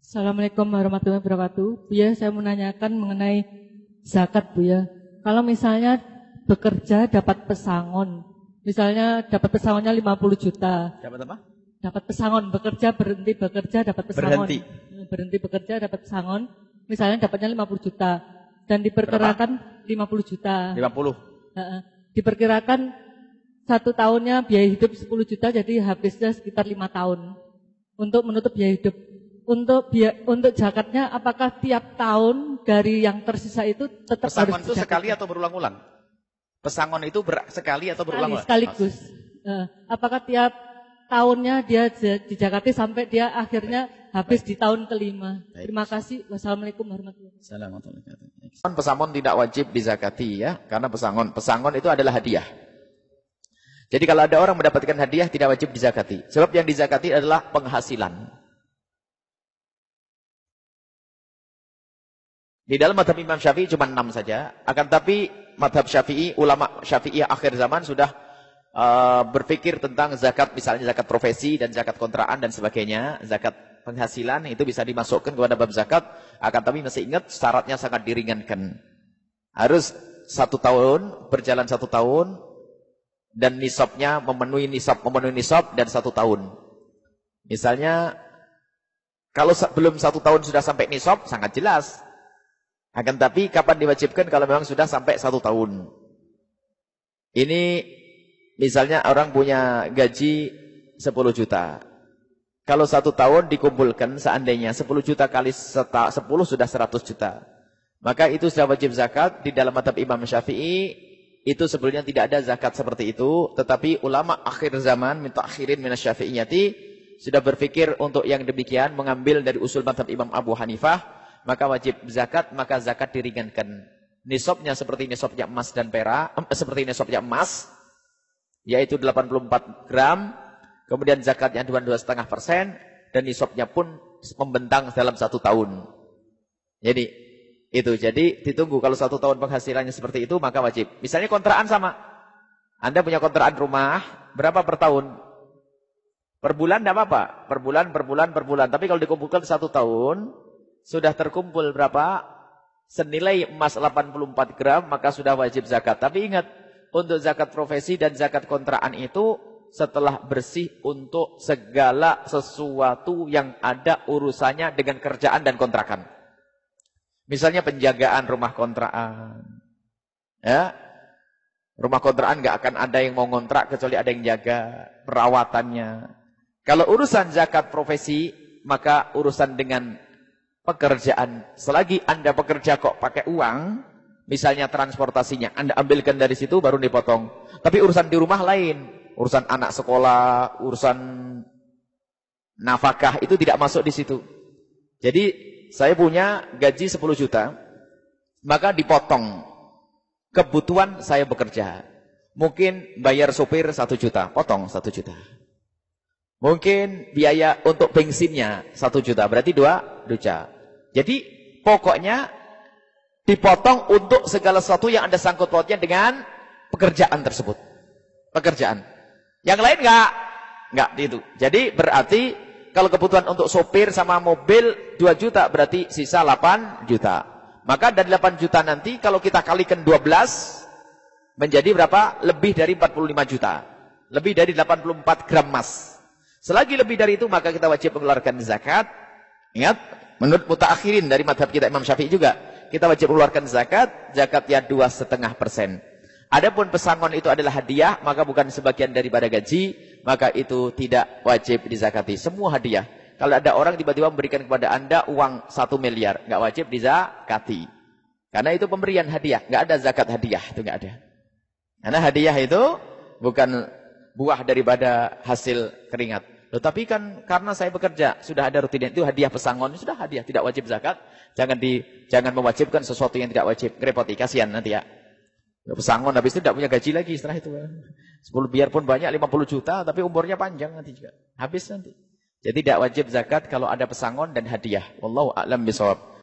Assalamualaikum warahmatullahi wabarakatuh. Bu ya, saya menanyakan mengenai zakat, Bu ya. Kalau misalnya bekerja dapat pesangon, misalnya dapat pesangonnya 50 juta. Dapat apa? Dapat pesangon, berhenti bekerja dapat pesangon. Berhenti bekerja dapat pesangon, misalnya dapatnya 50 juta. Dan diperkirakan 50 juta. 50. Diperkirakan 1 tahunnya biaya hidup 10 juta, jadi habisnya sekitar 5 tahun untuk menutup biaya hidup. Untuk zakatnya apakah tiap tahun dari yang tersisa itu tetap pesangon harus itu sekali atau berulang-ulang? Pesangon itu sekali atau berulang-ulang? Sekaligus. Apakah tiap tahunnya dia dijakati sampai dia akhirnya habis di tahun kelima? Terima kasih. Wassalamualaikum warahmatullahi wabarakatuh. Pesangon tidak wajib dizakati ya, karena pesangon itu adalah hadiah. Jadi kalau ada orang mendapatkan hadiah tidak wajib dizakati. Sebab yang dizakati adalah penghasilan. Di dalam madhab Imam Syafi'i cuma 6 saja. Akan tapi madhab Syafi'i, ulama Syafi'i akhir zaman sudah berpikir tentang zakat, misalnya zakat profesi dan zakat kontraan dan sebagainya. Zakat penghasilan itu bisa dimasukkan kepada bab zakat. Akan tapi masih ingat syaratnya sangat diringankan. Harus 1 tahun, berjalan 1 tahun. Dan nisabnya memenuhi nisab dan 1 tahun. Misalnya, kalau belum 1 tahun sudah sampai nisab, sangat jelas. Akan tapi kapan diwajibkan kalau memang sudah sampai 1 tahun. Ini misalnya orang punya gaji 10 juta. Kalau 1 tahun dikumpulkan seandainya 10 juta kali 10 sudah 100 juta. Maka itu sudah wajib zakat. Di dalam madhab Imam Syafi'i itu sebelumnya tidak ada zakat seperti itu. Tetapi ulama akhir zaman mintakhirin minasyafi'iyati sudah berpikir untuk yang demikian mengambil dari usul madhab Imam Abu Hanifah. Maka wajib zakat, maka zakat diringankan. Nisabnya seperti nisabnya emas dan perak, seperti nisabnya emas, yaitu 84 gram. Kemudian zakatnya 22,5%, dan nisabnya pun membentang dalam 1 tahun. Jadi ditunggu kalau 1 tahun penghasilannya seperti itu, maka wajib. Misalnya kontraan sama. Anda punya kontraan rumah, berapa per tahun? Per bulan tidak apa-apa. Per bulan. Tapi kalau dikumpulkan 1 tahun, sudah terkumpul berapa? Senilai emas 84 gram, maka sudah wajib zakat. Tapi ingat, untuk zakat profesi dan zakat kontraan itu setelah bersih untuk segala sesuatu yang ada urusannya dengan kerjaan dan kontrakan. Misalnya penjagaan rumah kontraan. Ya. Rumah kontraan nggak akan ada yang mau ngontrak kecuali ada yang jaga perawatannya. Kalau urusan zakat profesi, maka urusan dengan pekerjaan. Selagi Anda bekerja kok pakai uang, misalnya transportasinya, Anda ambilkan dari situ baru dipotong. Tapi urusan di rumah lain. Urusan anak sekolah, urusan nafkah, itu tidak masuk di situ. Jadi, saya punya gaji 10 juta, maka dipotong. Kebutuhan saya bekerja. Mungkin bayar sopir 1 juta, potong 1 juta. Mungkin biaya untuk bensinnya 1 juta, berarti 2 juta. Jadi pokoknya dipotong untuk segala sesuatu yang ada sangkut pautnya dengan pekerjaan tersebut. Pekerjaan. Yang lain enggak itu. Jadi berarti kalau kebutuhan untuk sopir sama mobil 2 juta berarti sisa 8 juta. Maka dari 8 juta nanti kalau kita kalikan 12 menjadi berapa? Lebih dari 45 juta. Lebih dari 84 gram emas. Selagi lebih dari itu maka kita wajib mengeluarkan zakat. Ingat, menurut mutaakhirin dari madhab kita Imam Syafi'i juga, kita wajib mengeluarkan zakat, zakatnya 2,5%. Adapun pesangon itu adalah hadiah, maka bukan sebagian daripada gaji, maka itu tidak wajib dizakati. Semua hadiah. Kalau ada orang tiba-tiba memberikan kepada Anda uang 1 miliar, nggak wajib dizakati. Karena itu pemberian hadiah, nggak ada zakat hadiah, itu nggak ada. Karena hadiah itu bukan buah daripada hasil keringat. Loh, tapi kan karena saya bekerja, sudah ada rutin itu hadiah pesangon, sudah hadiah, tidak wajib zakat. Jangan mewajibkan sesuatu yang tidak wajib. Ngerepoti, kasihan nanti ya. Pesangon habis itu tidak punya gaji lagi setelah itu. 10 biarpun banyak 50 juta, tapi umurnya panjang nanti juga. Habis nanti. Jadi tidak wajib zakat kalau ada pesangon dan hadiah. Wallahu a'lam bishawab.